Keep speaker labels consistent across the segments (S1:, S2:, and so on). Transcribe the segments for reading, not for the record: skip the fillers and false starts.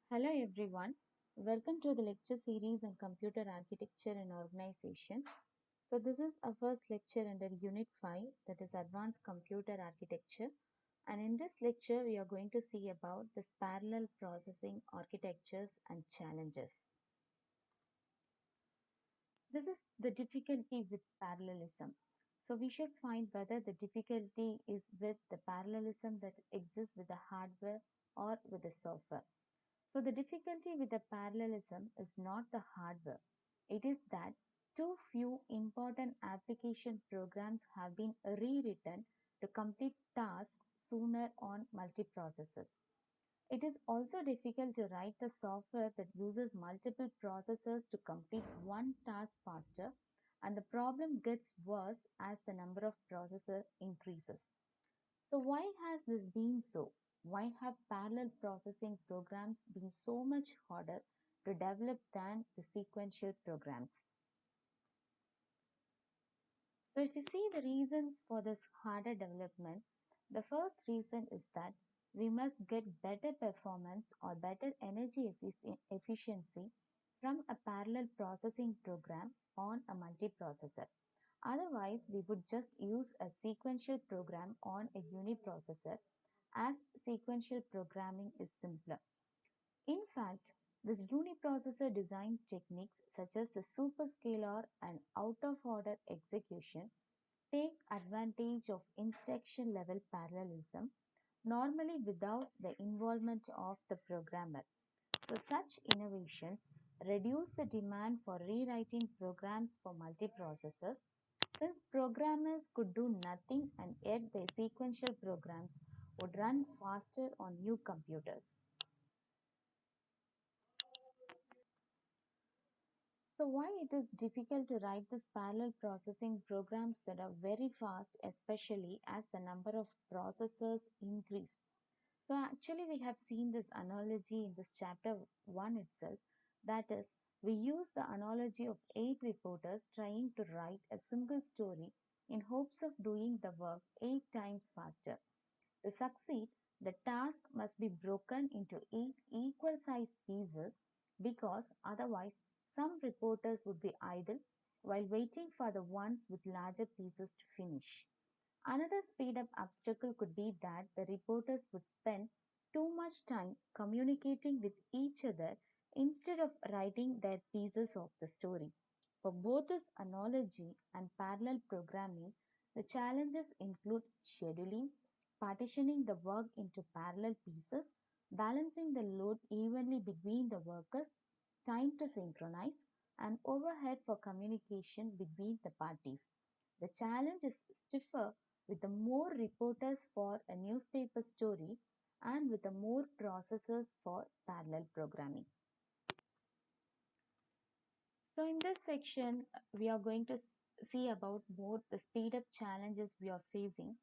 S1: Hello everyone, welcome to the lecture series on computer architecture and organization. So this is our first lecture under Unit 5, that is Advanced Computer Architecture, and in this lecture we are going to see about this parallel processing architectures and challenges. This is the difficulty with parallelism. So we should find whether the difficulty is with the parallelism that exists with the hardware or with the software. So the difficulty with the parallelism is not the hardware. It is that too few important application programs have been rewritten to complete tasks sooner on multiprocessors. It is also difficult to write the software that uses multiple processors to complete one task faster, and the problem gets worse as the number of processors increases. So why has this been so? Why have parallel processing programs been so much harder to develop than the sequential programs? So if you see the reasons for this harder development, the first reason is that we must get better performance or better energy efficiency from a parallel processing program on a multiprocessor. Otherwise, we would just use a sequential program on a uniprocessor, as sequential programming is simpler. In fact, this uniprocessor design techniques such as the superscalar and out of order execution take advantage of instruction level parallelism, normally without the involvement of the programmer. So, such innovations reduce the demand for rewriting programs for multiprocessors, since programmers could do nothing and yet their sequential programs would run faster on new computers. So why it is difficult to write this parallel processing programs that are very fast, especially as the number of processors increase. So actually we have seen this analogy in this chapter 1 itself. That is, we use the analogy of 8 reporters trying to write a single story in hopes of doing the work 8 times faster. To succeed, the task must be broken into 8 equal sized pieces, because otherwise some reporters would be idle while waiting for the ones with larger pieces to finish. Another speed up obstacle could be that the reporters would spend too much time communicating with each other instead of writing their pieces of the story. For both this analogy and parallel programming, the challenges include scheduling, partitioning the work into parallel pieces, balancing the load evenly between the workers, time to synchronize, and overhead for communication between the parties. The challenge is stiffer with the more reporters for a newspaper story and with the more processors for parallel programming. So in this section, we are going to see about more the speed up challenges we are facing.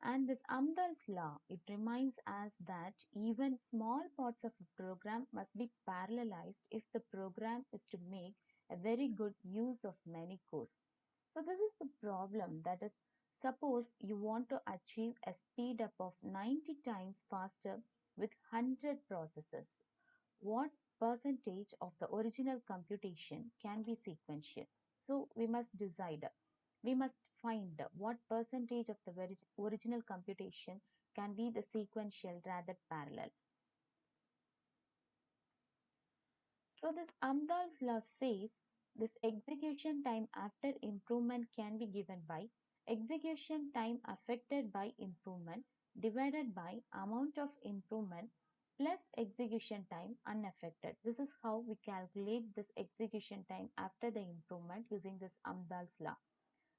S1: And this Amdahl's law, it reminds us that even small parts of a program must be parallelized if the program is to make a very good use of many cores. So this is the problem, that is, suppose you want to achieve a speed up of 90 times faster with 100 processes. What percentage of the original computation can be sequential? So we must decide. We must find what percentage of the original computation can be the sequential rather parallel. So this Amdahl's law says this execution time after improvement can be given by execution time affected by improvement divided by amount of improvement plus execution time unaffected. This is how we calculate this execution time after the improvement using this Amdahl's law.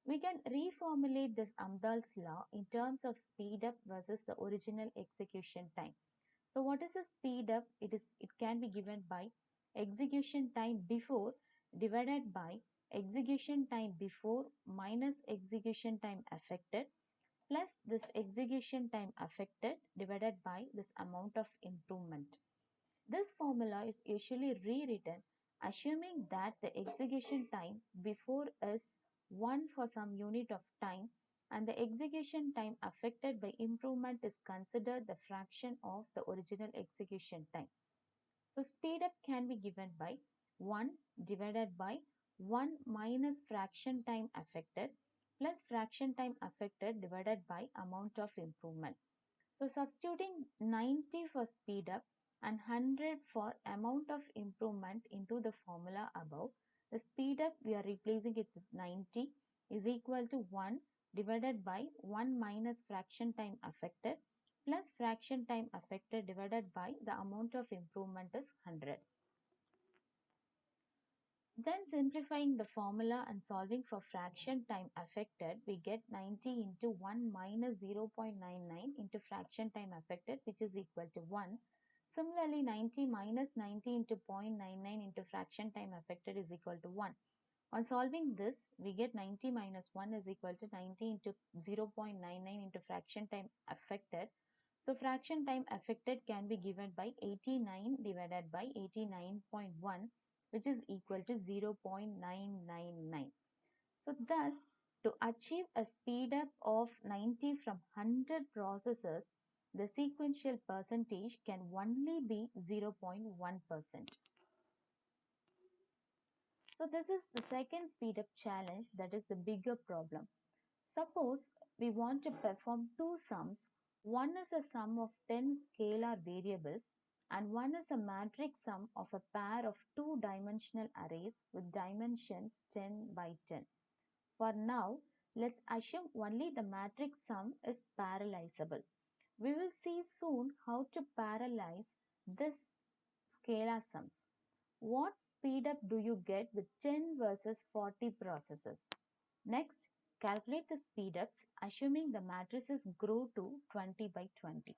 S1: We can reformulate this Amdahl's law in terms of speed up versus the original execution time. So what is the speed up? It can be given by execution time before divided by execution time before minus execution time affected plus this execution time affected divided by this amount of improvement. This formula is usually rewritten assuming that the execution time before is 1 for some unit of time and the execution time affected by improvement is considered the fraction of the original execution time. So speed up can be given by 1 divided by 1 minus fraction time affected plus fraction time affected divided by amount of improvement. So substituting 90 for speed up and 100 for amount of improvement into the formula above, the speed up we are replacing it with 90 is equal to 1 divided by 1 minus fraction time affected plus fraction time affected divided by the amount of improvement is 100. Then simplifying the formula and solving for fraction time affected, we get 90 into 1 minus 0.99 into fraction time affected, which is equal to 1. Similarly, 90 minus 90 into 0.99 into fraction time affected is equal to 1. On solving this, we get 90 minus 1 is equal to 90 into 0.99 into fraction time affected. So fraction time affected can be given by 89 divided by 89.1, which is equal to 0.999. So thus, to achieve a speed up of 90 from 100 processes, the sequential percentage can only be 0.1%. So this is the second speed up challenge, that is the bigger problem. Suppose we want to perform two sums. One is a sum of 10 scalar variables and one is a matrix sum of a pair of two-dimensional arrays with dimensions 10 by 10. For now, let's assume only the matrix sum is parallelizable. We will see soon how to parallelize this scalar sums. What speed up do you get with 10 versus 40 processes? Next, calculate the speed ups assuming the matrices grow to 20 by 20.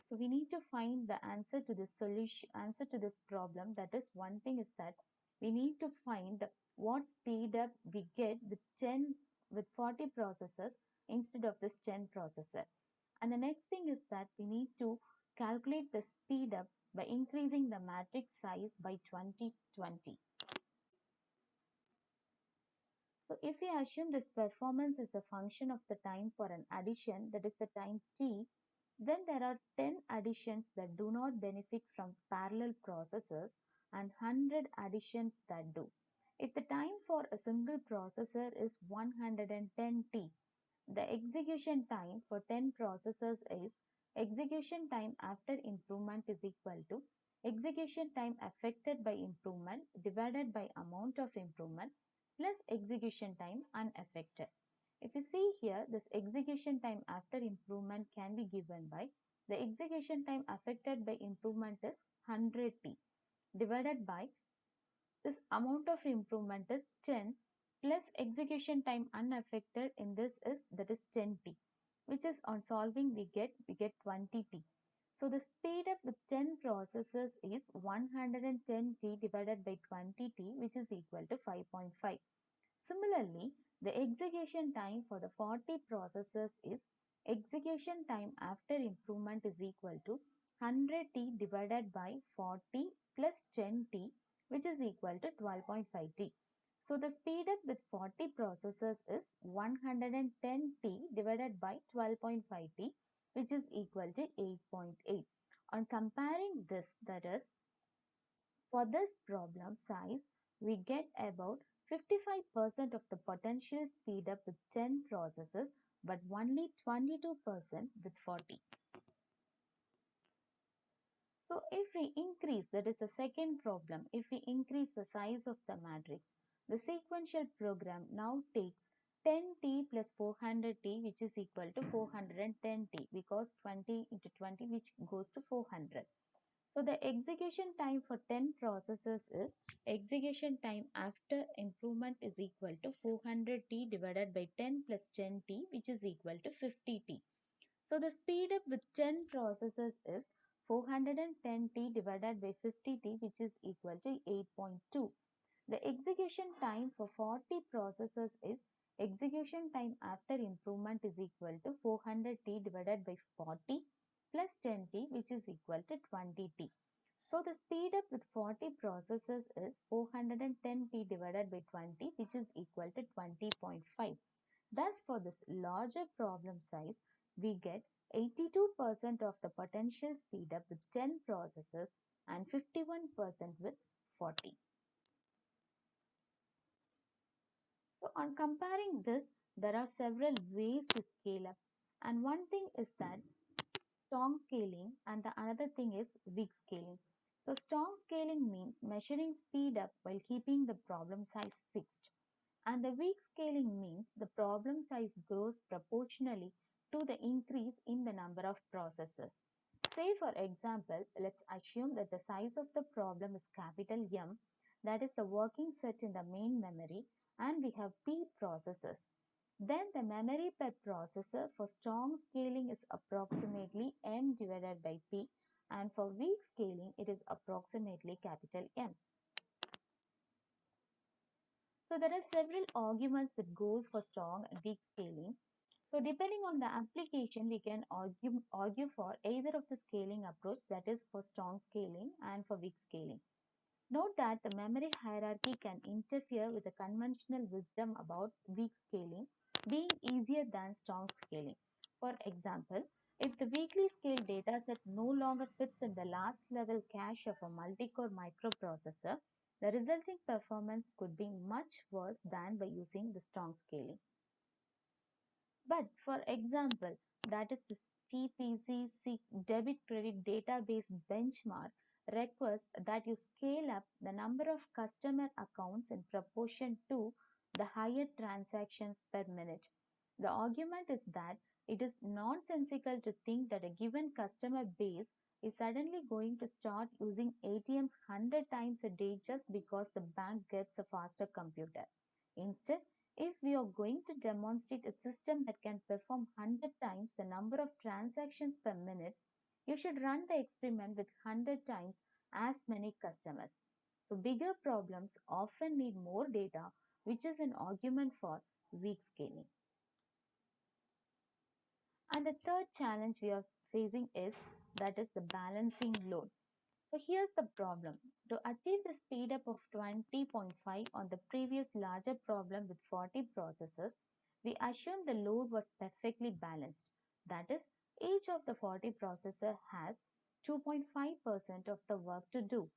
S1: So we need to find the answer to this solution, answer to this problem. That is, one thing is that we need to find what speed up we get with 10 with 40 processors instead of this 10 processor. And the next thing is that we need to calculate the speed up by increasing the matrix size by 2020. So if we assume this performance is a function of the time for an addition, that is the time t, then there are 10 additions that do not benefit from parallel processors and 100 additions that do. If the time for a single processor is 110t, the execution time for 10 processors is execution time after improvement is equal to execution time affected by improvement divided by amount of improvement plus execution time unaffected. If you see here, this execution time after improvement can be given by the execution time affected by improvement is 100t divided by this amount of improvement is 10 plus execution time unaffected in this is that is 10t, which is on solving we get 20t. So the speed up with 10 processes is 110t divided by 20t, which is equal to 5.5. Similarly, the execution time for the 40 processes is execution time after improvement is equal to 100t divided by 40 plus 10t, which is equal to 12.5t. So the speed up with 40 processes is 110t divided by 12.5t, which is equal to 8.8. On comparing this, that is, for this problem size, we get about 55% of the potential speed up with 10 processes, but only 22% with 40. So if we increase, that is the second problem, if we increase the size of the matrix, the sequential program now takes 10t plus 400t, which is equal to 410t, because 20 into 20, which goes to 400. So the execution time for 10 processes is execution time after improvement is equal to 400t divided by 10 plus 10t, which is equal to 50t. So the speed up with 10 processes is 410t divided by 50t, which is equal to 8.2. The execution time for 40 processes is execution time after improvement is equal to 400t divided by 40 plus 10t, which is equal to 20t. So the speed up with 40 processes is 410t divided by 20, which is equal to 20.5. Thus, for this larger problem size, we get 82% of the potential speed up with 10 processes and 51% with 40. So on comparing this, there are several ways to scale up. And one thing is that strong scaling and the another thing is weak scaling. So strong scaling means measuring speed up while keeping the problem size fixed. And the weak scaling means the problem size grows proportionally to the increase in the number of processes. Say for example, let's assume that the size of the problem is capital M, that is the working set in the main memory, and we have P processes. Then the memory per processor for strong scaling is approximately M divided by P, and for weak scaling it is approximately capital M. So there are several arguments that goes for strong and weak scaling. So depending on the application, we can argue for either of the scaling approach, that is for strong scaling and for weak scaling. Note that the memory hierarchy can interfere with the conventional wisdom about weak scaling being easier than strong scaling. For example, if the weakly scaled dataset no longer fits in the last level cache of a multi-core microprocessor, the resulting performance could be much worse than by using the strong scaling. But for example, that is the TPC debit credit database benchmark requires that you scale up the number of customer accounts in proportion to the higher transactions per minute. The argument is that it is nonsensical to think that a given customer base is suddenly going to start using ATMs 100 times a day just because the bank gets a faster computer. Instead, if we are going to demonstrate a system that can perform 100 times the number of transactions per minute, you should run the experiment with 100 times as many customers. So, bigger problems often need more data, which is an argument for weak scaling. And the third challenge we are facing is that is the balancing load. So here's the problem. To achieve the speed up of 20.5 on the previous larger problem with 40 processes, we assume the load was perfectly balanced. That is, each of the 40 processor has 2.5% of the work to do.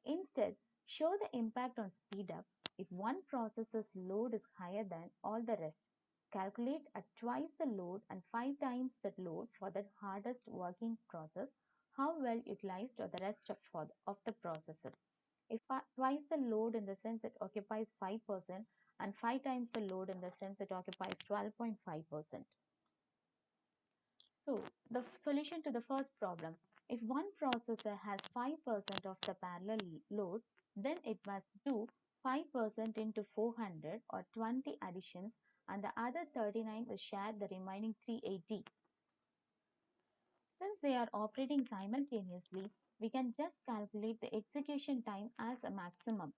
S1: Instead, show the impact on speed up if one processor's load is higher than all the rest. Calculate at twice the load and 5 times that load for the hardest working process. How well utilized are the rest of the processes? If twice the load in the sense it occupies 5% and 5 times the load in the sense it occupies 12.5%. So, the solution to the first problem, if one processor has 5% of the parallel load, then it must do 5% into 400 or 20 additions and the other 39 will share the remaining 380. Since they are operating simultaneously, we can just calculate the execution time as a maximum.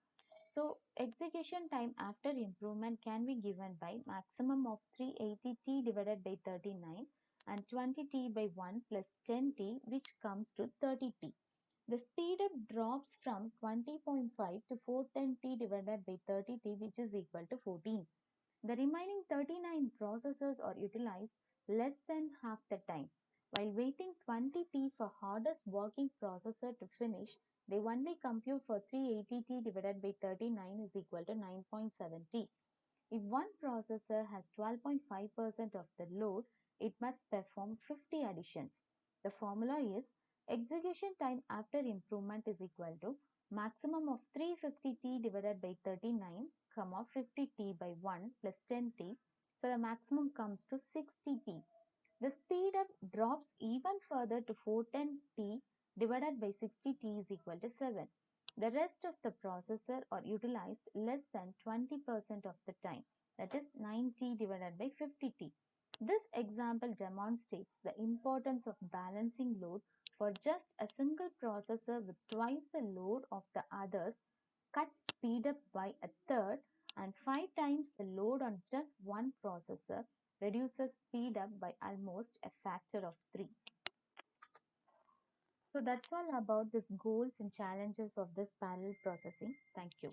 S1: So, execution time after improvement can be given by maximum of 380t divided by 39 and 20t by 1 plus 10t, which comes to 30t. The speed up drops from 20.5 to 410t divided by 30t, which is equal to 14. The remaining 39 processors are utilized less than half the time. While waiting 20t for hardest working processor to finish, they only compute for 380t divided by 39 is equal to 9.7t. If one processor has 12.5% of the load, it must perform 50 additions. The formula is execution time after improvement is equal to maximum of 350t divided by 39, 50t by 1 plus 10t. So the maximum comes to 60t. The speed up drops even further to 410t divided by 60t is equal to 7. The rest of the processor are utilized less than 20% of the time, that is 9t divided by 50t. This example demonstrates the importance of balancing load for just a single processor with twice the load of the others, cuts speed up by a third, and 5 times the load on just one processor reduces speed up by almost a factor of 3. So that's all about these goals and challenges of this parallel processing. Thank you.